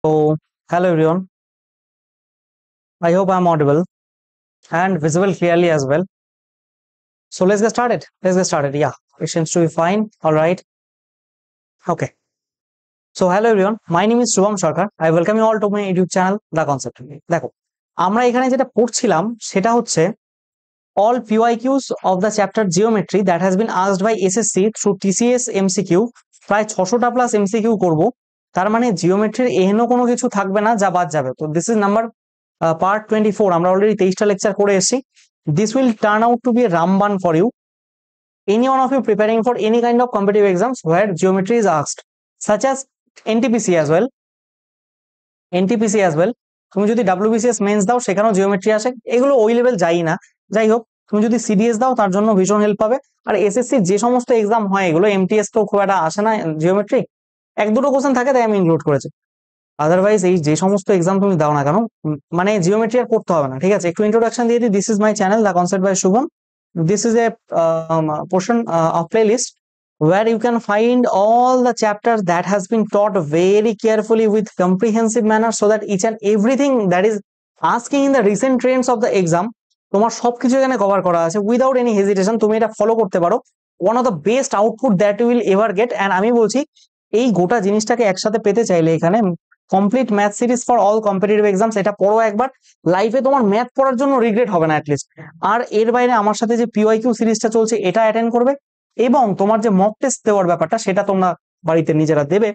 So, hello everyone. I hope I'm audible and visible clearly as well. So let's get started. Yeah, it seems to be fine. All right. Okay. So hello everyone. My name is Shubham Sarkar. I welcome you all to my YouTube channel, The Concept. দেখো, আমরা এখানে যেটা পড়ছিলাম সেটা হচ্ছে all PYQs of the chapter Geometry that has been asked by SSC through TCS MCQ প্রায় 600টা plus MCQ করব। তার মানে জিওমেট্রির এহেন কোনো কিছু থাকবে না যা বাদ যাবে। তো দিস ইজ নাম্বার পার্ট 24। আমরা অলরেডি 23টা লেকচার করে এসেছি। This will turn out to be a রামবান for you, any one of you preparing for any kind of competitive exams where geometry is asked, such as NTPC as well. তুমি যদি WBCS men's দাও সেখানেও geometry আসে, এগুলো ওই level যাই না। যাই হোক, তুমি যদি CDS দাও তার জন্য ভীষণ হেল্প পাবে। আর SSC যে সমস্ত এক্সাম হয় এগুলো MTS তো খুব একটা আসে না জিওমেট্রি, এক দুটো কোশ্চেন থাকে তাই আমি ইনক্লুড করেছি। আদারওয়াইজ এই যে সমস্ত এক্সাম তুমি দাও না কেন, মানে জিওমেট্রি আর পড়তে হবে না। ঠিক আছে, একটু ইন্ট্রোডাকশন দিয়ে দিই। This is my channel the concept by Shubham. This is a portion of playlist where you can find all the chapters that has been taught very carefully with comprehensive manner, so that each and everything that is asking in the recent trends of the exam তোমার সবকিছু এখানে cover করা আছে without any hesitation. তুমি এটা follow করতে পারো, one of the best output that you will ever get. And আমি বলছি এই গোটা জিনিসটাকে একসাথে পেতে চাইলে এখানে complete math series for all competitive exams এটা পড়ো একবার, লাইফে তোমার ম্যাথ পড়ার জন্য রিগ্রেট হবে না অ্যাটলিস্ট। আর এর বাইরে আমার সাথে যে পিওয়াইকিউ সিরিজটা চলছে এটা অ্যাটেন্ড করবে, এবং তোমার যে মক টেস্ট দেওয়ার ব্যাপারটা সেটা তোমরা বাড়িতে নিজেরা দেবে।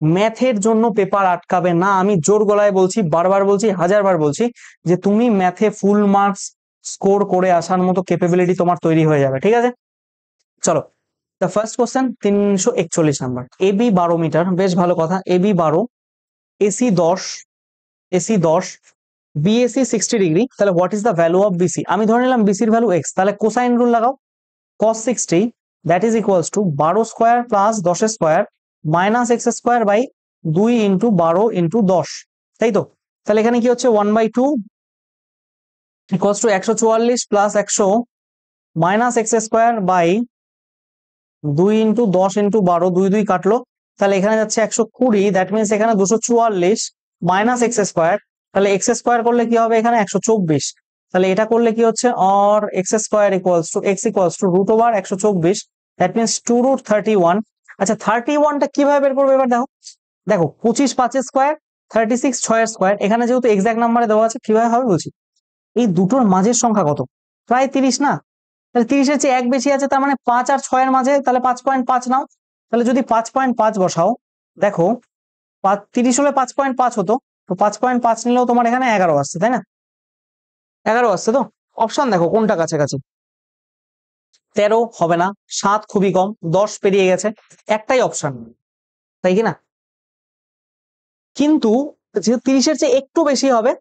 ম্যাথের জন্য পেপার আটকাবে না, আমি জোর গলায় বলছি, বারবার বলছি, হাজারবার বলছি যে তুমি ম্যাথে ফুল মার্কস স্কোর করে আসার মতো ক্যাপাবিলিটি তোমার তৈরি হয়ে যাবে। ঠিক আছে, চলো। The first question 341 number, AB 12 metre, বেশ ভালো কথা। AB 12, AC 10, BAC 60 degree. তাহলে what is the value of BC? আমি ধরে নিলাম বিসির ভ্যালু এক্স, তাহলে কোসাইন রুল লাগাও। cos 60 that is equals to 12 square plus 10 square minus x square by 2 into 12 into 10, তাই তো? তাহলে এখানে কি হচ্ছে 1/2 equals to 144 plus 100 minus x square by 2 into 10 into 12, 2 2 কাটলো, তাহলে এখানে যাচ্ছে 120। দ্যাট মিনস এখানে 244 মাইনাস এক্স স্কোয়ার, তাহলে এক্স স্কোয়ার করলে কি হবে এখানে 124। তাহলে এটা করলে কি হচ্ছে or X square equals to X equals to root over 124, that means 2√31। আচ্ছা 31টা কিভাবে বের করবো এবার দেখো। দেখো 25 5 স্কোয়ার, 36 6 স্কোয়ার, এখানে যেহেতু এক্সাক্ট নাম্বারে দেওয়া আছে কিভাবে হবে বলছি। এই দুটোর মাঝের সংখ্যা কত? প্রায় 30 না? তাহলে 30-এর চেয়ে এক বেশি আছে, তার মানে 5 আর 6-এর মাঝে, তাহলে 5.5 নাও। তাহলে যদি 5.5 বসাও, দেখো 30 হলে 5.5 হতো, তো 5.5 নিলেও তোমার এখানে 11 আসছে, তাই না? 11 আসছে তো। অপশন দেখো কোনটা কাছাকাছি। 13 হবে না, 7 খুবই কম, 10 পেরিয়ে গেছে, একটাই অপশন, তাই কি না? কিন্তু যেহেতু 30-এর চেয়ে একটু বেশি হবে,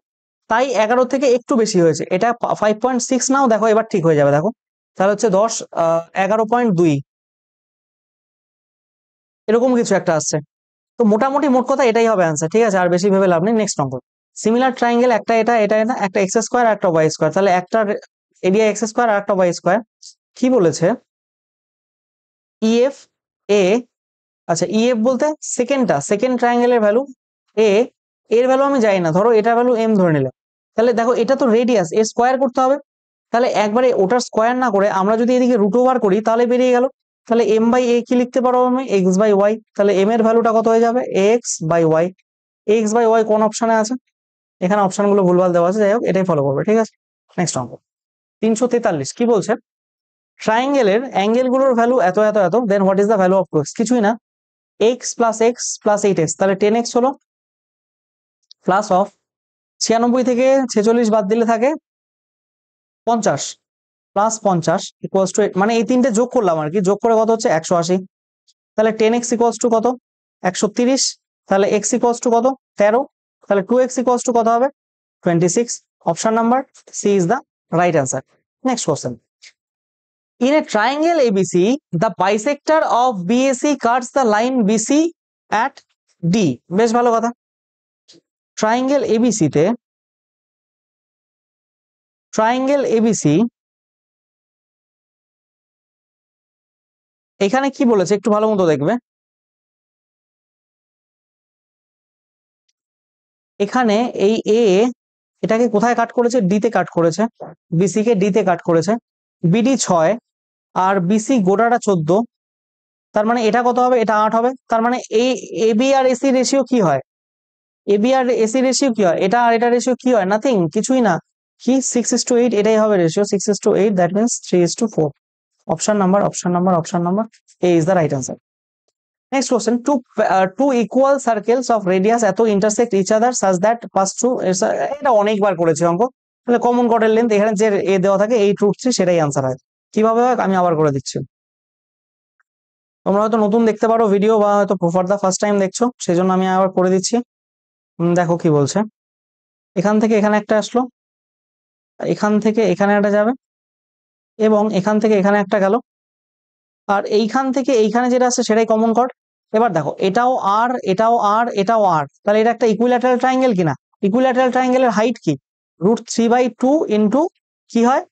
তাই 11 থেকে একটু বেশি হয়েছে, এটা 5.6 নাও। দেখো এবার ঠিক হয়ে যাবে, দেখো তাহলে হচ্ছে 10 11.2 এরকম কিছু একটা আসছে। তো মোটামুটি মোট কথা এটাই হবে অ্যান্সার। ঠিক আছে, আর বেশি ভেবে লাভ নেই। নেক্সট অঙ্ক, সিমিলার ট্রায়াঙ্গেল, একটা এটা এটা এটা একটা এক্স স্কোয়ার একটা ওয়াই স্কোয়ার, তাহলে একটা এরিয়া এক্স স্কোয়ার আর একটা ওয়াই স্কোয়ার। কি বলেছে ইএফ এ, আচ্ছা ইএফ বলতে সেকেন্ড ট্রায়াঙ্গেলের ভ্যালু এ, এর ভ্যালু আমি জানি না, ধরো এটার ভ্যালু এম ধরে নিলাম। তাহলে দেখো এটা তো রেডিয়াস, এর স্কোয়ার করতে হবে। তাহলে একবারে ওটার স্কোয়ার না করে আমরা যদি এদিকে রুট ওভার করি তাহলে বেরিয়ে গেল। তাহলে এম বাই এ কি লিখতে পারবো আমি, এক্স বাই ওয়াই। তাহলে এম এর ভ্যালুটা কত হয়ে যাবে, X by Y. X by Y কোন অপশনে আছে? এখানে অপশন গুলো ভুলভাল দেওয়া আছে, যাই হোক এটাই ফলো করবে। ঠিক আছে, নেক্সট অঙ্ক 343। কি বলছে, ট্রায়াঙ্গেলের অ্যাঙ্গেল গুলোর ভ্যালু এত এত এত, then what is the value of x? কিছুই না, এক্স প্লাস 8x, তাহলে 10x হলো, প্লাস অফ 96 থেকে 46 বাদ দিলে থাকে 50, প্লাস 50 ইকুয়ালস টু, মানে এই তিনটে যোগ করলাম আর কি, যোগ করে কত হচ্ছে 180। তাহলে 10x ইকুয়ালস টু কত, 130। তাহলে x ইকুয়ালস টু কত, 13। তাহলে 2x ইকুয়ালস টু কত হবে, 26। Option number C is the right answer. Next question, in a triangle ABC the bisector of BAC cuts the line BC at D। বেশ ভালো কথা। Triangle ABC এখানে কি বলেছে একটু ভালো মতো দেখবে। এখানে এই এ এটাকে কোথায় কাট করেছে? ডি তে কাট করেছে, বিসি কে ডি তে কাট করেছে, বিডি 6 আর বিসি গোটাটা 14, তার মানে এটা কত হবে? এটা 8 হবে। তার মানে এই এবি আর এসি রেশিও কি হয়? এবি আর এসি রেশিও কি হয়? এটা আর এটা রেশিও কি হয়? নাথিং, কিছুই না। কি 6:8, এটাই হবে ratio 6:8, that means 3:4। Option number, option number, option number A is the right answer. Next question, two equal circles of radius এত intersect each other such that pass through, এটা অনেকবার করেছি অঙ্ক। তাহলে কমন কর্ডের লেন্থ এখানে যে এ দেওয়া থাকে 8√3, সেটাই আনসার হয়। কিভাবে হয় আমি আবার করে দিচ্ছি। তোমরা হয়তো নতুন দেখতে পারো ভিডিও, বা হয়তো ফর দা ফার্স্ট টাইম দেখছো, সেই জন্য আমি আবার করে দিচ্ছি। দেখো কি বলছে। এখান থেকে এখানে একটা আসলো, এখান থেকে এখানে একটা যাবে, এবং এখান থেকে এখানে একটা গেল, আর এইখান থেকে এইখানে যেটা আছে সেটাই কমন কর্ড। এবার দেখো এটাও আর, এটাও আর, এটাও আর, তাহলে এটা একটা ইকুইল্যাটারাল ট্রায়াঙ্গেল কিনা? ইকুইল্যাটারাল ট্রায়াঙ্গেলের হাইট কি? √3/2 ইন্টু কি হয়,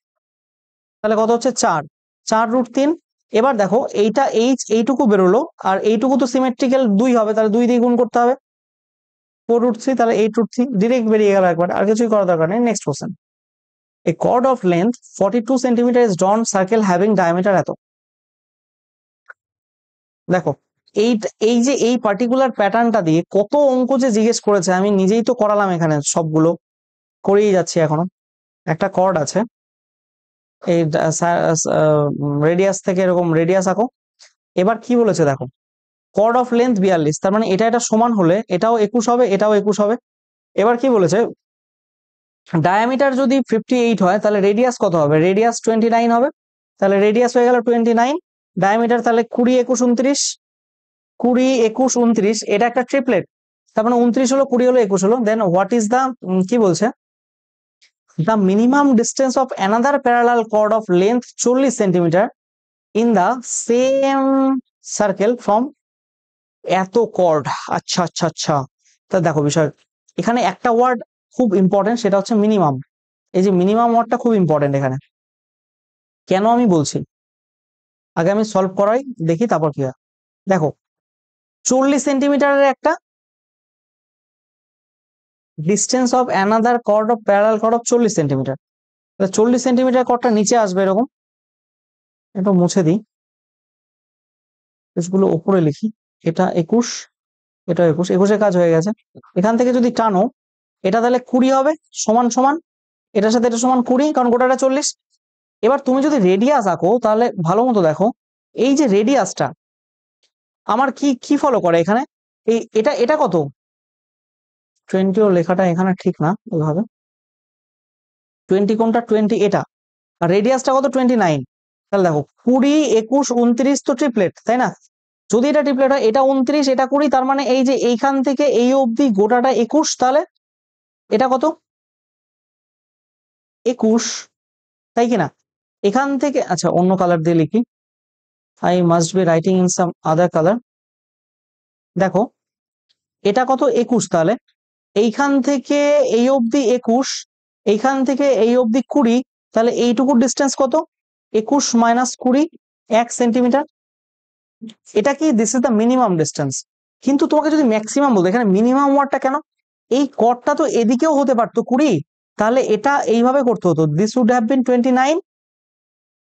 তাহলে কত হচ্ছে? 4, 4√3। এবার দেখো এইটা এইটুকু বেরোলো, আর এইটুকু তো সিমেট্রিক্যাল 2 হবে, তাহলে 2 দিয়ে গুণ করতে হবে, 4√3, তাহলে 8√3 ডিরেক্ট বেরিয়ে গেল একবার, আর কিছুই করার দরকার নেই। Next question, a chord of length 42 centimetre is drawn circle having diameter এত। দেখো এই এই যে এই পার্টিকুলার প্যাটার্নটা দিয়ে কত অঙ্ক যে জিজ্ঞেস করেছে, আমি নিজেই তো করালাম, এখানে সবগুলো করেই যাচ্ছি এখনো। একটা কর্ড আছে, এই রেডিয়াস থেকে এরকম রেডিয়াস আঁকো। এবার কি বলেছে দেখো, কর্ড অফ লেন্থ 42, তার মানে এটা এটা সমান হলে এটাও 21 হবে, এটাও 21 হবে। এবার কি বলেছে, ডায়ামিটার যদি 58 হয় তাহলে রেডিয়াস কত হবে? রেডিয়াস 29 হবে, তাহলে রেডিয়াস হয়ে গেল 29, ডায়ামিটার তাহলে 20, 21, 29, 20, 21, 29, এটা একটা ট্রিপলেট, তার মানে 29 হলো, 20 হলো, 21 হলো। দেন হোয়াট ইজ দা, কি বলছে, the minimum distance of another parallel chord of length 40 centimetre in the same circle from এত কর্ড। আচ্ছা আচ্ছা আচ্ছা, তা দেখো বিষয়, এখানে একটা ওয়ার্ড খুব ইম্পর্টেন্ট, সেটা হচ্ছে মিনিমাম। এই যে মিনিমাম ওয়ার্ডটা খুব ইম্পর্টেন্ট এখানে। কেন আমি বলছি, আগে আমি সলভ করাই, দেখি তারপর কি হয়। দেখো 40 সেন্টিমিটারের একটা distance of another chord of parallel chord of 40 centimetre, 40 centimetre কর্ডটা নিচে আসবে এরকম, এটা মুছে দিই, পেজগুলো উপরে লিখি। এটা 21, এটা 21, 21 কাজ হয়ে গেছে। এখান থেকে যদি টানো, এটা তাহলে 20 হবে, সমান সমান এটার সাথে এটা সমান 20, কারণ গোটাটা 40। এবার তুমি যদি রেডিয়াস আঁকো তাহলে ভালো মতো দেখো, এই যে রেডিয়াসটা আমার কি কি ফলো করে এখানে, এই এটা এটা কত? 20 ও লেখাটা এখানে ঠিক না, ওইভাবে 20 কোনটা? 20 এটা, আর রেডিয়াসটা কত? 29। তাহলে দেখো 20, 21, 29 তো ট্রিপলেট, তাই না? যদি এটা ট্রিপলেট হয়, এটা 29, এটা 20, তার মানে এই যে এইখান থেকে এই অবধি গোটাটা 21, তাহলে এটা কত? 21, তাই কিনা? এখান থেকে, আচ্ছা অন্য কালার দিয়ে লিখি, I must be writing in some other colour. দেখো এটা কত? 21, তাহলে এইখান থেকে এই অবধি 21, এইখান থেকে এই অবধি 20, তাহলে এইটুকুর ডিস্টেন্স কত? 21 মাইনাস 20, 1 সেন্টিমিটার। এটা কি, this is the minimum distance. কিন্তু তোমাকে যদি ম্যাক্সিমাম বলতো, এখানে মিনিমাম ওয়ার্ডটা কেন? এই কর্ডটা তো এদিকেও হতে পারতো 20, তাহলে এটা এইভাবে করতে হতো, দিস উড হ্যাভ বিন 29,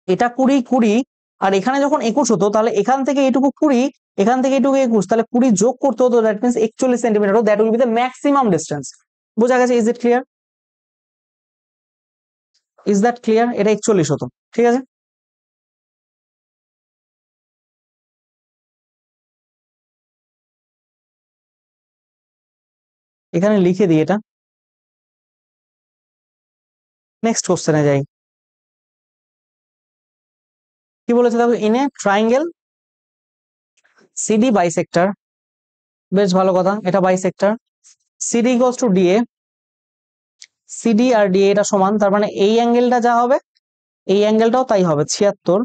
এটা 20, 20, আর এখানে যখন 21 হতো, তাহলে এখান থেকে এইটুকু 20, এখান থেকে এইটুকু 21, তাহলে 20 যোগ করতে হতো, that means 41 centimetre, that will B the maximum distance. বোঝা গেছে? Is it clear? Is that clear? এটা 41 হতো, ঠিক আছে। এখানে লিখে দিই এটা। নেক্সট কোশ্চেনে যাই। কি বলেছে দেখো, in a triangle CD bisector, বেশ ভালো কথা, এটা bisector, CD equals to DA, CD আর ডিএ এটা সমান, তার মানে এই অ্যাঙ্গেলটা যা হবে এই অ্যাঙ্গেলটাও তাই হবে, 76,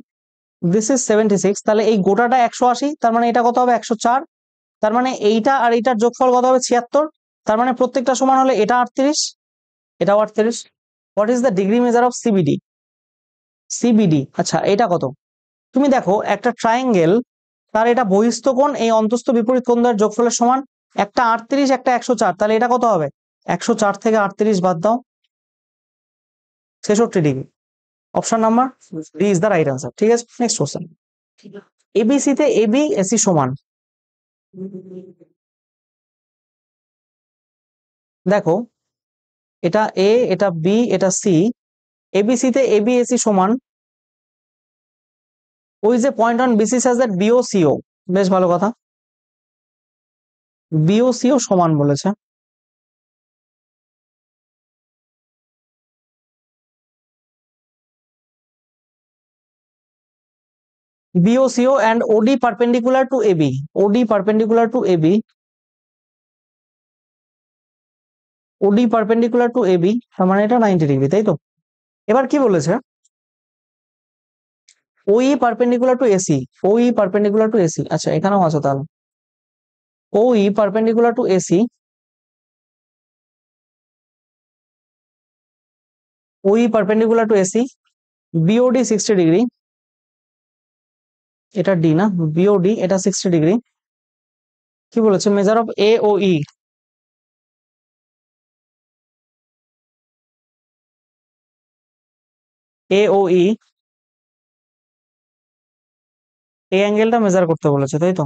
দিস ইজ 76, তাহলে এই গোটাটা 180, তার মানে এটা কত হবে? 104, তার মানে এইটা আর এইটার যোগফল কত হবে? 76, তার মানে প্রত্যেকটা সমান হলে এটা 38, এটাও 38। What is the degree measure of CBD? CBD, আচ্ছা এটা কত? তুমি দেখো একটা ট্রায়াঙ্গেল, তার এটা বহিস্থ কোণ এই অন্তস্থ বিপরীত কোণ দ্বয়ের যোগফলের সমান, একটা 38, একটা 104, তাহলে এটা কত হবে? 104 থেকে 38 বাদ দাও, 66°। Option number D is the right answer. ঠিক আছে, নেক্সট কোশ্চেন। এবিসি তে এবি এসি সমান, দেখো এটা এ, এটা বি, এটা সি। এবিসি তে এবি এসি সমান, ওই যে point on BC such that BO CO, বেশ ভালো কথা, বিও সিও সমান বলেছে। BOCO and OD perpendicular to AB, OD perpendicular to AB, OD perpendicular to AB, তার মানে এটা 90°, তাই তো? এবার কি বলেছে, OE perpendicular to AC, OE perpendicular to AC, আচ্ছা এখানেও আছে তাহলে, OE perpendicular to AC, OE perpendicular to AC, BOD 60°, এটা ডি না, BOD এটা 60°। কি বলেছে, মেজার অফ AOE, AOE এই অ্যাঙ্গেলটা মেজার করতে বলেছে, তাই তো?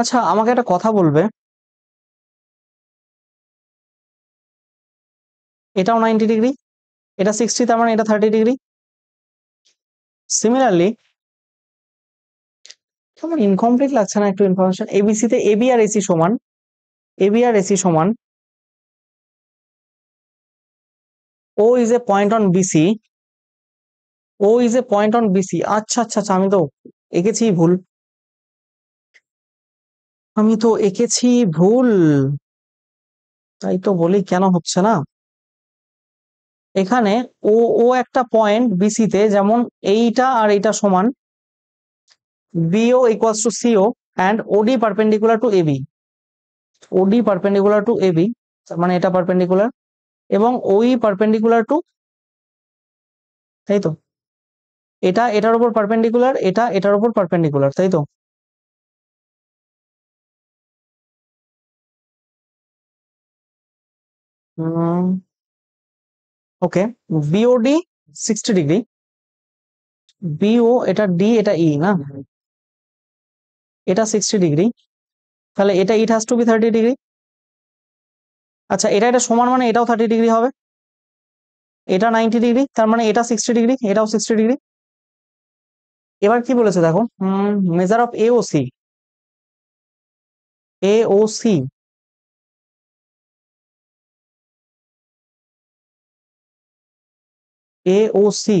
আচ্ছা আমাকে একটা কথা বলবে, এটাও 90°, এটা 60, তার মানে এটা 30°। সিমিলারলি আমার ইনকমপ্লিট লাগছে না একটু ইনফরমেশন, এবিসি তে এবি আর এসি সমান, এবি আর এসি সমান, O is a point on BC, O is a point on BC. আচ্ছা আচ্ছা আচ্ছা, আমি তো এঁকেছি ভুল, আমি তো এঁকেছি ভুল, তাই তো বলি কেন হচ্ছে না। এখানে ও ও একটা পয়েন্ট বিসি তে, যেমন এইটা আর এইটা সমান, BO equals to CO and OD perpendicular to AB, OD perpendicular to AB, মানে এটা পারপেন্ডিকুলার, এবং ওই পারপেন্ডিকুলার টু, তাই তো? এটা এটার উপর পারপেন্ডিকুলার, এটা এটার উপর পারপেন্ডিকুলার, তাই তো? ওকে, বিওডি 60°, বিও এটা ডি এটা ই না, এটা 60°, তাহলে এটা ইট হ্যাজ টু বি 30°। আচ্ছা এটা এটা সমান মানে এটাও 30° হবে, এটা 90°, তার মানে এটা 60°, এটাও 60°। এবার কি বলেছে দেখো, measure of AOC, AOC, AOC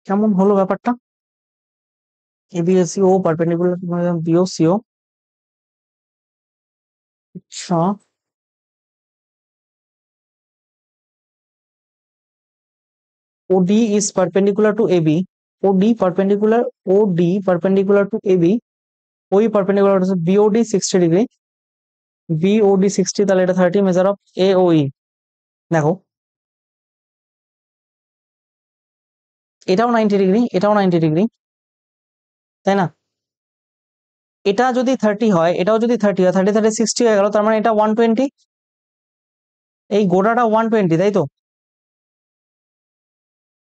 কেমন হলো ব্যাপারটা, এবিএসি ও পারপেন্ডিকুলার বিওসিও, আচ্ছা OD is perpendicular to AB, OD perpendicular, OD perpendicular to AB, OE perpendicular to BOD 60°, BOD 60, তাহলে এটা 30, মেজার অফ AOE, দেখো এটাও 90°, এটাও 90°, তাই না? এটা যদি 30 হয়, এটাও যদি 30 হয়, 30 30 60 হয়ে গেল, তার মানে এটা 120, এই গোটাটা 120, তাই তো?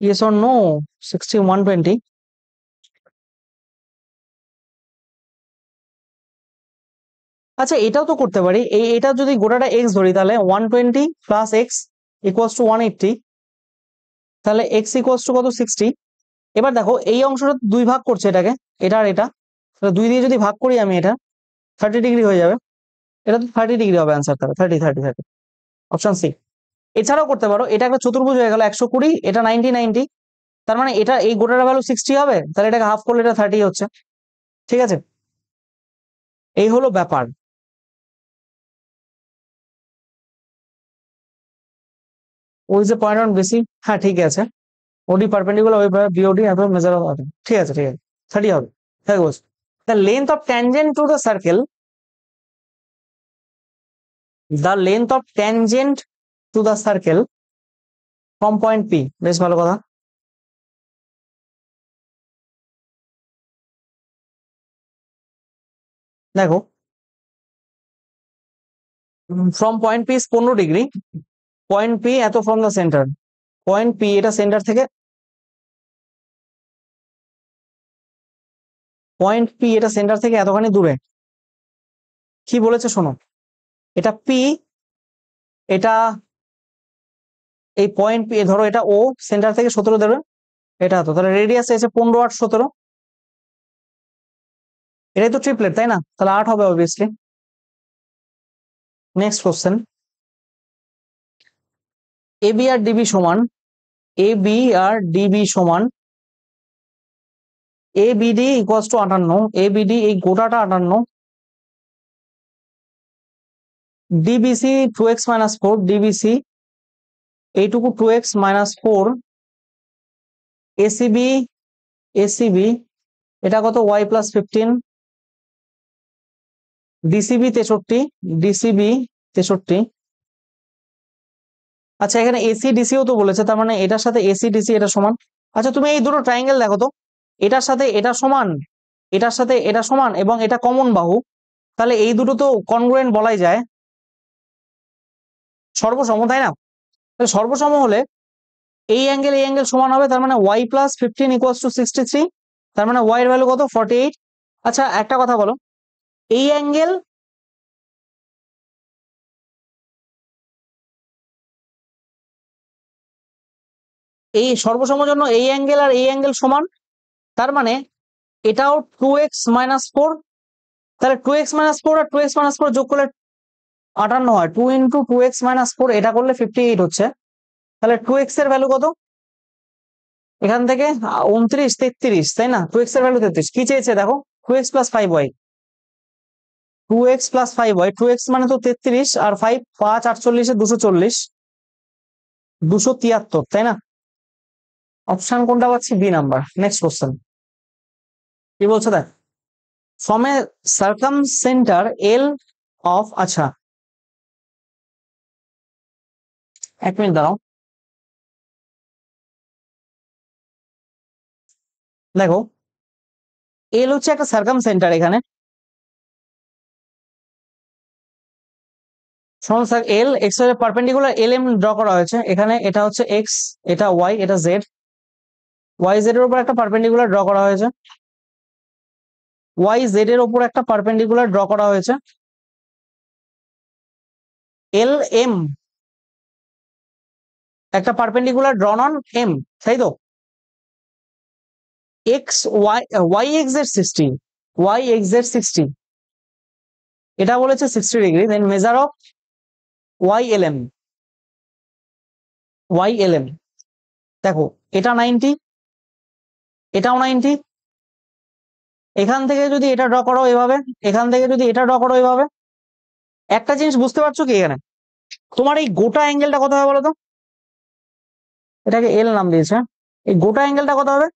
Yes or no, 60 120। আচ্ছা এটাও তো করতে পারি, এটা যদি গোটাটা এক্স ধরি, তাহলে 120 প্লাস এক্স ইকুয়ালস টু 180, তাহলে এক্স ইকুয়ালস টু কত, 60। এবার দেখো এই অংশটা দুই ভাগ করছে এটাকে, এটা আর এটা, তাহলে দুই দিয়ে যদি ভাগ করি আমি, এটা 30° হয়ে যাবে, এটা তো 30° হবে অ্যান্সার, তাহলে 30 30 30, অপশন সি। এছাড়াও করতে পারো, এটা একটা চতুর্ভুজ হয়ে গেল, 120, এটা 90 90, তার মানে এটা এই গোটার ভ্যালু 60 হবে, তাহলে এটাকে হাফ করলে এটা 30 হচ্ছে। ঠিক আছে, এই হলো ব্যাপার। ওই যে পয়েন্ট অন বেসি, হ্যাঁ ঠিক আছে, ওডি পারপেন্ডিকুলার ওই বিওডি এত মেজার হবে, ঠিক আছে ঠিক আছে, 30 হবে। হ্যাঁ goes, the length of tangent to the circle, the length of tangent to the circle from point P, বেশ ভালো কথা। দেখো, from point P is 15 degree, point P এত from the centre, point P এটা সেন্টার থেকে, point P এটা centre থেকে এতখানি দূরে। কি বলেছে শোনো, এটা পি, এটা এই পয়েন্ট পি, ধরো এটা ও, সেন্টার থেকে 17 দেবে, এটা তো তাহলে রেডিয়াস এসে 15 আর 17, এটাই তো ট্রিপলেট তাই না, তাহলে 8 হবে obviously. Next question, A B R DB সমান, এ বি আর ডিবি সমান এ BD equals to 58, A BD এই গোটাটা 58, ডিবিসি 2x - 4, ডিবিসি এইটুকু 2x - 4, এসিবি, এসিবি এটা কত y+15, ডিসিবি 63, ডিসিবি 63। আচ্ছা এখানে এসি ডিসিও তো বলেছে, তার মানে এটার সাথে এসি ডিসি এটা সমান। আচ্ছা তুমি এই দুটো ট্রায়াঙ্গেল দেখো তো, এটার সাথে এটা সমান, এটার সাথে এটা সমান এবং এটা কমন বাহু, তাহলে এই দুটো তো কনগ্রুয়েন্ট বলাই যায়, সর্বসম তাই না। তাহলে সর্বসম হলে এই অ্যাঙ্গেল সমান হবে, তার মানে y+15 ইকুয়ালস টু 63, তার মানে y এর ভ্যালু কত 48। আচ্ছা একটা কথা বলো, এই অ্যাঙ্গেল, এই সর্বসম জন্য এই অ্যাঙ্গেল আর এই অ্যাঙ্গেল সমান, তার মানে এটাও 2x - 4, তাহলে 2x - 4 আর 2x - 4 যোগ করলে 58 হয়, 2 ইন্টু 2x - 4 এটা করলে 58 হচ্ছে, তাহলে 2x এর ভ্যালু কত এখান থেকে 29 33 তাই না, 2x এর ভ্যালু 33, কি চেয়েছে দেখো 2x+5y, 2x+5y, 2x মানে তো 33 আর 5 5 48 240, 273 তাই না। অপশন কোনটা পাচ্ছি, বি নাম্বার। নেক্সট কোশ্চেন কি বলছে দেখ, from a circum centre L of, আচ্ছা 1 মিনিট দাঁড়াও, দেখো এল হচ্ছে একটা সার্কাম সেন্টার, এখানে এল এক্স এর পারপেন্ডিকুলার এল এম ড্র করা হয়েছে এখানে, এটা হচ্ছে এক্স, এটা ওয়াই, এটা জেড, ওয়াই জেড এর উপর একটা পারপেন্ডিকুলার ড্র করা হয়েছে, ওয়াই জেড এর উপর একটা পারপেন্ডিকুলার ড্র করা হয়েছে, এল এম একটা পারপেন্ডিকুলার ড্রন অন এম, তাই তো, এক্স ওয়াই, ওয়াই এক্স এর 60, ওয়াই এক্স এর 60, এটা বলেছে 60 degree, then measure of Y L M, Y L M দেখো এটা 90, এটাও 90, এখান থেকে যদি এটা ড্র করো এভাবে, এখান থেকে যদি এটা ড্র করো এভাবে, একটা জিনিস বুঝতে পারছো কি এখানে, তোমার এই গোটা অ্যাঙ্গেলটা কত হবে বলো তো, এটাকে এল নাম দিয়েছে, এই গোটা অ্যাঙ্গেলটা কত হবে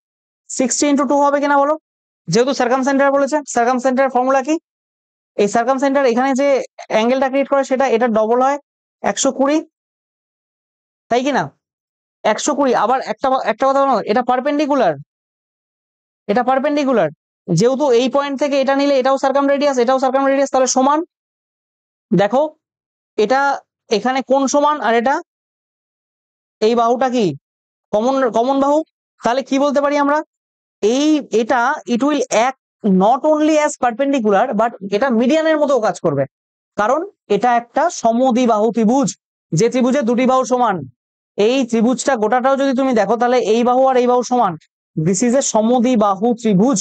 60 × 2 হবে কিনা বলো, যেহেতু সার্কাম সেন্টার বলেছে, সার্কাম সেন্টার ফর্মুলা কি, এই সার্কাম সেন্টার এখানে যে অ্যাঙ্গেলটা ক্রিয়েট করে সেটা এটা ডবল হয় 120, তাই কি না, 120। আবার একটা একটা কথা বলো, এটা পারপেন্ডিকুলার, এটা পারপেন্ডিকুলার, যেহেতু এই পয়েন্ট থেকে এটা নিলে এটাও সার্কাম রেডিয়াস, এটাও সার্কাম রেডিয়াস, তাহলে সমান। দেখো এটা এখানে কোণ সমান, আর এটা এই বাহুটা কি কমন, কমন বাহু, তাহলে কি বলতে পারি আমরা, এই এটা it will act not only as perpendicular but এটা মিডিয়ানের মতো কাজ করবে, কারণ এটা একটা সমদ্বিবাহু ত্রিভুজ, যে ত্রিভুজের দুটি বাহু সমান, এই ত্রিভুজটা গোটাটাও যদি তুমি দেখো তাহলে এই বাহু আর এই বাহু সমান, দিস ইজ এ সমদ্বিবাহু ত্রিভুজ,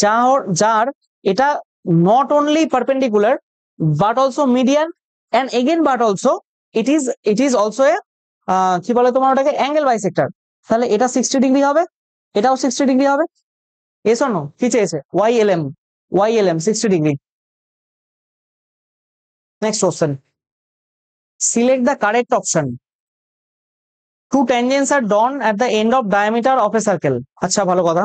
যার যার এটা not only perpendicular but also median and again but also it is also a কি বলে তোমার ওটাকে অ্যাঙ্গেল বাইসেক্টর, তাহলে এটা 60 ডিগ্রি হবে, এটাও 60 ডিগ্রি হবে, এস অর নো, কি চেয়েছে Y L M, Y L M 60 degree. Next question, select the correct option, two tangents are drawn at the end of diameter of a circle, আচ্ছা ভালো কথা,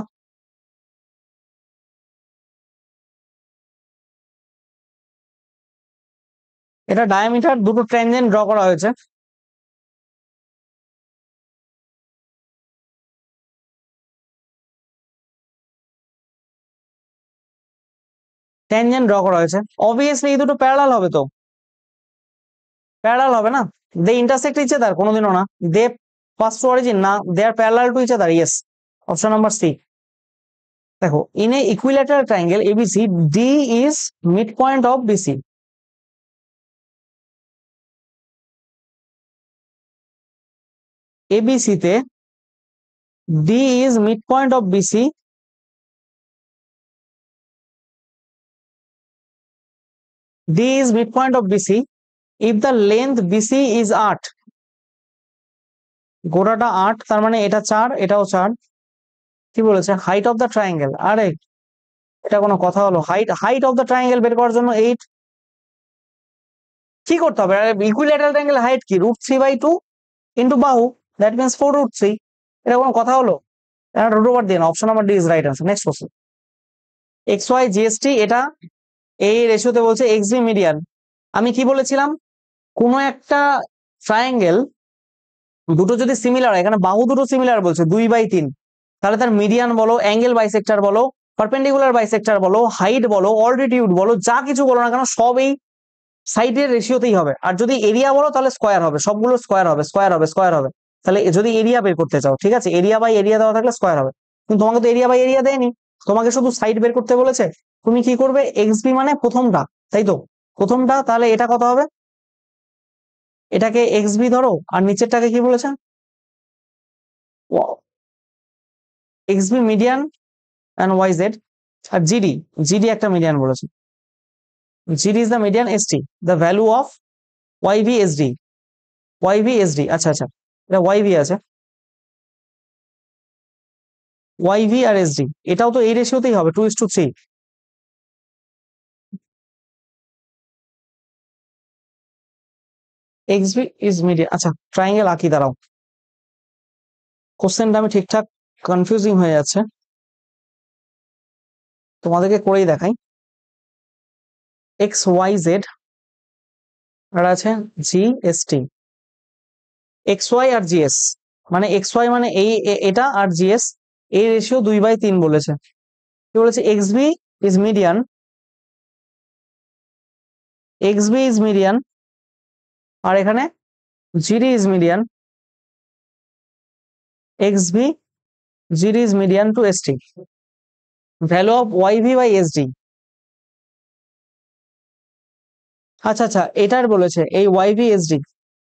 এটা ডায়ামিটার দুটো ট্যানজেন্ট ড্র করা হয়েছে, tangent draw করা হয়েছে, অবভিয়াসলি এই দুটো প্যারালাল হবে, তো প্যারালাল হবে না, দে ইন্টারসেক্ট ইচ আদার, কোনোদিনও না, দে পাস টু অরিজিন না, they are parallel to each other, yes, option number C. দেখো, in a equilateral triangle ABC D is mid point of BC. ABC তে D is mid point of BC, D is mid point of BC if the length BC is 8, গোটাটা 8, তার মানে এটা 4, এটাও 4। কি বলেছে, height of the triangle, আরে এটা কোনো কথা হলো, height height of the triangle বের করার জন্য 8 কি করতে হবে, ইকুইল্যাটারাল ট্রায়াঙ্গেল হাইট কি, √3/2 ইন্টু বাহু, দ্যাট মিনস 4√3, এটা কোনো কথা হলো, এটা রুট ওভার দিয়ে না, option number D is right answer. Next question, X Y GST, এটা এই রেশিওতে বলছে এক্স বি মিডিয়ান। আমি কি বলেছিলাম, কোন একটা ট্রায়াঙ্গেল দুটো যদি সিমিলার হয়, এখানে বাহু দুটো সিমিলার বলছে 2/3, তাহলে তার মিডিয়ান বলো, অ্যাঙ্গেল বাইসেক্টর বলো, পারপেন্ডিকুলার বাইসেক্টর বলো, হাইট বলো, অল্টিটিউড বলো, যা কিছু বলো না কেন সব এই সাইডের রেশিওতেই হবে। আর যদি এরিয়া বলো তাহলে স্কোয়ার হবে, সবগুলো স্কোয়ার হবে, স্কোয়ার হবে, স্কোয়ার হবে। তাহলে যদি এরিয়া বের করতে চাও, ঠিক আছে, এরিয়া বাই এরিয়া দেওয়া থাকলে স্কোয়ার হবে, কিন্তু তোমাকে তো এরিয়া বাই এরিয়া দেয়নি, তোমাকে শুধু সাইড বের করতে বলেছে। তুমি কি করবে, এক্স বি মানে প্রথমটা, তাই তো, প্রথমটা, তাহলে এটা কত হবে, এটাকে এক্স বি ধরো, আর নিচেরটাকে কি বলেছে, x B median and Y Z, আর জিডি, জিডি একটা মিডিয়ান বলেছে, GD is the median, ST the value of Y V SD, Y V SD, আচ্ছা আচ্ছা, এটা ওয়াই ভি আছে, ওয়াই ভি আর এসডি, এটাও তো এই রেশিওতেই হবে, 2:3। এক্স বি ইজ মিডিয়ান, আচ্ছা ট্রায়াঙ্গেল আঁকি, দাঁড়াও, কোশ্চেনটা আমি ঠিকঠাক কনফিউজিং হয়ে যাচ্ছে, তোমাদেরকে করেই দেখাই। এক্স ওয়াই জেড আর আছে G S T, x y আর জিএস, মানে এক্স ওয়াই মানে এই এটা আর জিএস, এই রেশিও 2/3 বলেছে। কি বলেছে, x B is median, x B is median, আর এখানে GD is median, x B GD is median to S T, value of Y V by S D. আচ্ছা আচ্ছা, এটার বলেছে এই ওয়াই ভি এস ডি,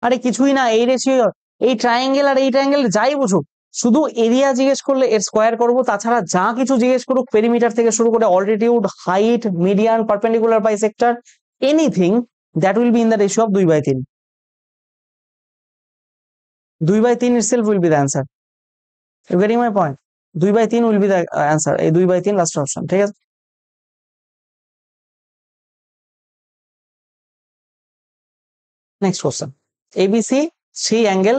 আরে কিছুই না, এই রেশিও, এই ট্রায়াঙ্গেল আর এই ট্রায়াঙ্গেল যাই বুঝুক, শুধু এরিয়া জিজ্ঞেস করলে এর স্কোয়ার করবো, তাছাড়া যা কিছু জিজ্ঞেস করুক, পেরিমিটার থেকে শুরু করে altitude, height, median, perpendicular bisector, anything that will be in the ratio of 2/3, 2/3 itself will be the answer. You getting my point? 2/3 will be the answer, এই 2/3 লাস্ট অপশন, ঠিক আছে। Next question, ABC three angle,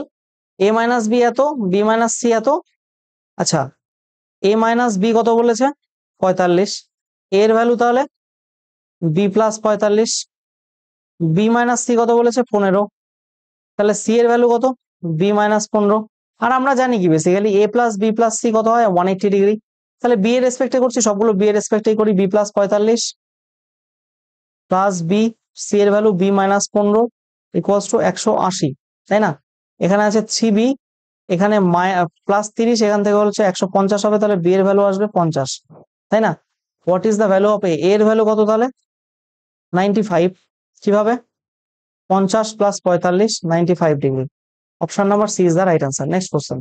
A minus B এত, B minus C এত, আচ্ছা এ minus B কত বলেছে, 45, এর value তাহলে B plus 45, B minus C কত বলেছে 15, তাহলে সি এর ভ্যালু কত, বি মাইনাস 15, আর আমরা জানি কি বেসিক্যালি এ প্লাস বি প্লাস সি কত হয় 180 ডিগ্রি, তাহলে বি এর রেসপেক্টে করছি, সবগুলো বি এর রেসপেক্টেই করি, B plus 45 plus B, C এর value B minus 15 equals to 180, তাই না, এখানে আছে 3b, এখানে প্লাস 30, এখান থেকে হচ্ছে 150 হবে, তাহলে বি এর ভ্যালু আসবে 50, তাই না। What is the value of A, এর ভ্যালু কত তাহলে 95, কিভাবে 50 plus 45, 95 degree, option number C is the right answer. Next question,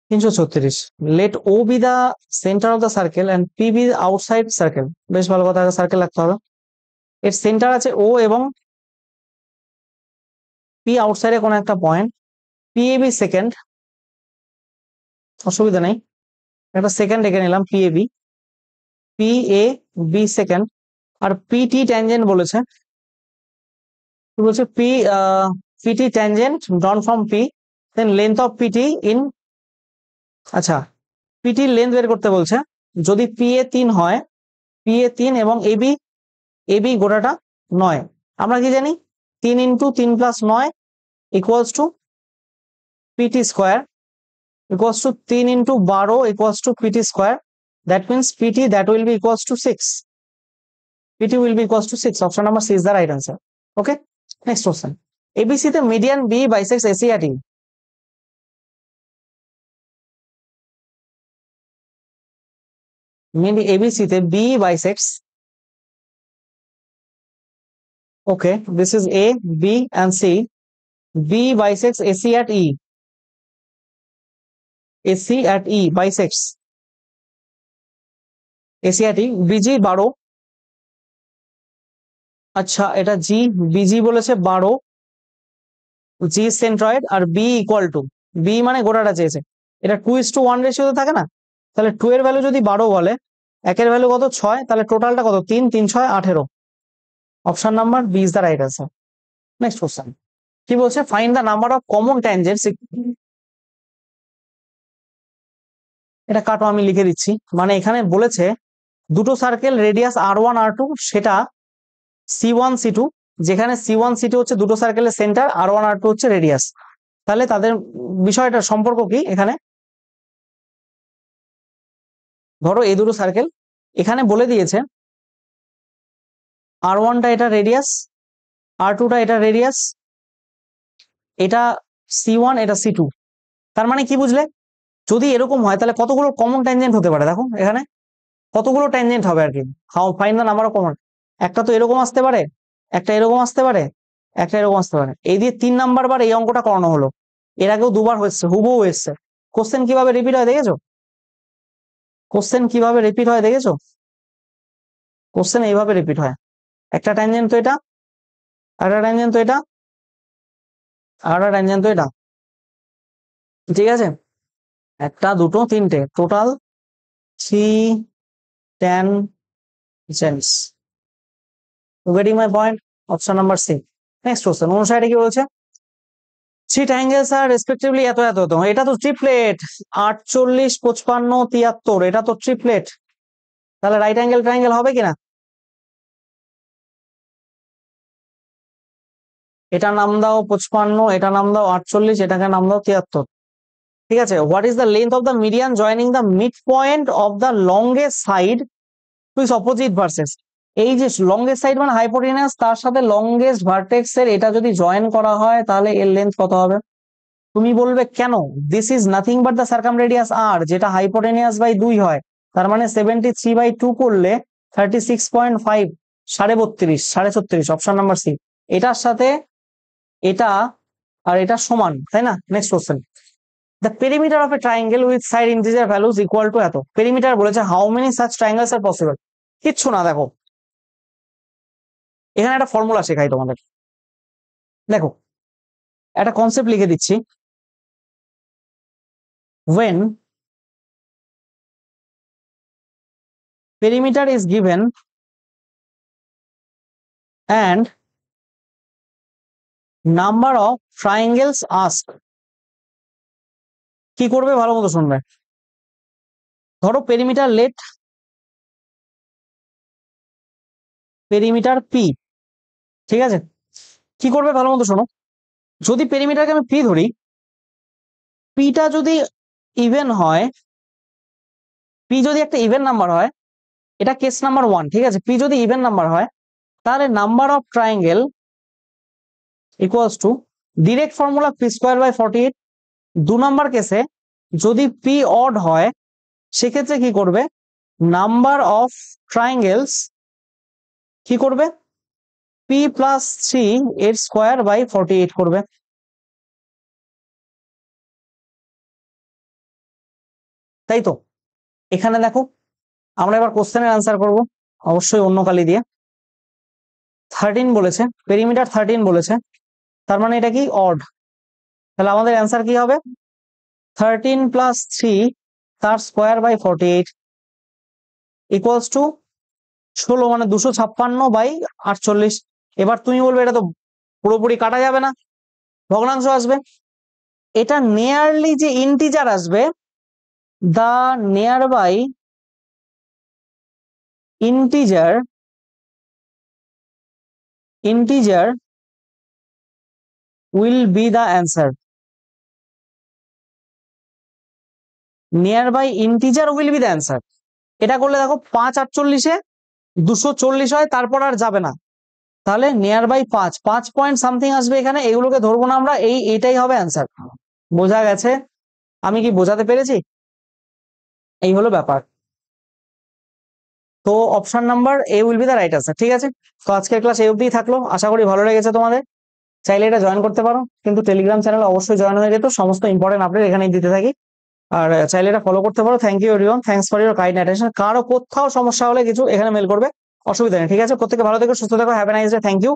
336, let O be the centre of the circle and P be outside circle, বেশ ভালো কথা, circle রাখতে হবে, এর সেন্টার আছে ও এবং পি আউটসাইডে কোনো একটা point, P A B second, অসুবিধা নেই, একটা সেকেন্ড রেখে নিলাম, P A B, P A B second, আর পিটি ট্যানজেন্ট বলেছে, কি বলছে, PT tangent drawn from P, then length of PT in, আচ্ছা পিটির লেন্থ বের করতে বলছে, যদি পি এ 3 হয়, পি এ 3 এবং এবি, এবি গোটাটা 9, আমরা কি জানি 3 into 3 plus 9 equals to PT square, equals to 3 into 12 equals to PT square, that means PT that will be equals to 6, PT will be equals to 6. Option number C is the right answer. Okay, next question. ABC তে median B bisects AC at E. ABC তে B bisects. Okay, this is A, B and C. B bisects AC at E. AC at E bisects AC at E. BG 12. আচ্ছা, এটা G, BG বলেছে 12, G centroid আর B equal to, B মানে গোটাটা চেয়েছে, এটা 2:1 রেশিওতে থাকে না, তাহলে 2 এর ভ্যালু যদি 12 বলে, একের ভ্যালু কত 6, তাহলে টোটালটা কত 3, 3 6 18। Option number B is the right answer. Next question কি বলছে, find the number of common tangents. এটা কাটো, আমি লিখে দিচ্ছি, মানে এখানে বলেছে দুটো সার্কেল রেডিয়াস R1 R2, সেটা C1 C2, যেখানে C1 C2 হচ্ছে দুটো সার্কেলের সেন্টার, R1 R2 হচ্ছে রেডিয়াস, তাহলে তাদের বিষয়টা সম্পর্ক কি, এখানে ধরো এই দুটো সার্কেল, এখানে বলে দিয়েছে R1টা এটা রেডিয়াস, R2টা এটা রেডিয়াস, এটা C1 এটা C2, তার মানে কি বুঝলে, যদি এরকম হয় তাহলে কতগুলো কমন ট্যানজেন্ট হতে পারে, দেখো এখানে কতগুলো ট্যানজেন্ট হবে আর কি, how find the number of common. একটা তো এরকম আসতে পারে, একটা এরকম আসতে পারে, একটা এরকম আসতে পারে, এই দিয়ে 3 নাম্বার বার এই অঙ্কটা করানো হলো, এর আগেও দুবার হয়েছে, হুবহু এসছে। কোশ্চেন কিভাবে রিপিট হয় দেখেছো, কোশ্চেন কিভাবে রিপিট হয় দেখেছো, কোশ্চেন এইভাবে রিপিট হয়, একটা ট্যানজেন্ট তো এটা, একটা ট্যানজেন্ট তো এটা, আর একটা ট্যানজেন্ট তো এটা, ঠিক আছে, একটা দুটো তিনটে, total 3 tangents. Getting my point, option number C. Next question 59 কি বলছে, 3 triangles are respectively এত এত এত, এটা তো ট্রিপলেট, 48 55 73, এটা তো ট্রিপলেট, তাহলে রাইট অ্যাঙ্গেল ট্রায়াঙ্গেল হবে কিনা, এটা নাম দাও 55, এটা নাম দাও 48, এটাকে নাম দাও 73, ঠিক আছে। What is the length of the median joining the mid point of the longest side to its opposite vertex. এই যে লংগেস্ট সাইড মানে হাইপোটেনাস, তার সাথে লংগেস্ট ভার্টেক্স এর এটা যদি জয়েন করা হয় তাহলে এর লেন্থ কত হবে, তুমি বলবে কেন, this is nothing but the circumradius R, যেটা হাইপোটেনিয়াস বাই 2 হয়, তার মানে 73/2 করলে 36.5, 32.5, 36.5, অপশন নাম্বার সি। এটার সাথে এটা আর এটা সমান, তাই না। Next question, the perimeter of a triangle with side integer values equal to এত, পেরিমিটার বলেছে how many such triangles are possible, কিচ্ছু না, দেখো এখানে একটা ফর্মুলা শেখাই তোমাদের, দেখো একটা কনসেপ্ট লিখে দিচ্ছি, when perimeter is given and number of triangles asked, কি করবে ভালো মতো শুনবে, ধরো পেরিমিটার লেট, পেরিমিটার পি, ঠিক আছে, কি করবে ভালো মতো শোনো, যদি পেরিমিটারকে আমি পি ধরি, পিটা যদি ইভেন হয়, পি যদি একটা ইভেন নাম্বার হয়, এটা কেস নাম্বার 1, ঠিক আছে, পি যদি ইভেন নাম্বার হয়, তাহলে number of triangle equals to direct formula P square by 48। 2 number কেসে যদি পি অড হয়, সেক্ষেত্রে কি করবে, নাম্বার অফ ট্রায়াঙ্গেলস কি করবে, পি প্লাস 3 এর স্কোয়ার বাই 48 করবে, তাই তো। এখানে দেখো আমরা এবার কোশ্চেনের আনসার করব, অবশ্যই অন্য কালি দিয়ে। 13 বলেছে, পেরিমিটার 13 বলেছে, তার মানে এটা কি অড, তাহলে আমাদের অ্যান্সার কি হবে 13 প্লাস 3 তার স্কোয়ার বাই 48 ইকুয়ালস টু 16, মানে 256/48। এবার তুমি বলবে এটা তো পুরোপুরি কাটা যাবে না, ভগ্নাংশ আসবে, এটা নিয়ারলি যে ইন্টিজার আসবে, the nearby integer will be the answer, nearby integer will be the answer। এটা করলে দেখো 5 48-এ 240 হয় তারপর আর যাবে না, তাহলে নিয়ার বাই 5 পয়েন্ট সামথিং আসবে এখানে, এগুলোকে ধরবো না আমরা, এইটাই হবে অ্যান্সার। বোঝা গেছে? আমি কি বোঝাতে পেরেছি? এই হলো ব্যাপার। তো option number A will be the right answer. ঠিক আছে, তো আজকের ক্লাস এই অবধিই থাকলো, আশা করি ভালো লেগেছে তোমাদের। চাইলে এটা জয়েন করতে পারো, কিন্তু টেলিগ্রাম চ্যানেল অবশ্যই জয়েন হয়ে যেত, সমস্ত ইম্পর্টেন্ট আপডেট এখানেই দিতে থাকি। আর চাইলে এটা ফলো করতে পারো। Thank you everyone, thanks for your kind attention. কারো কোথাও সমস্যা হলে কিছু এখানে মেল করবে, অসুবিধা নেই। ঠিক আছে, প্রত্যেকে ভালো থেকো, সুস্থ থেকো, have a nice day, thank you.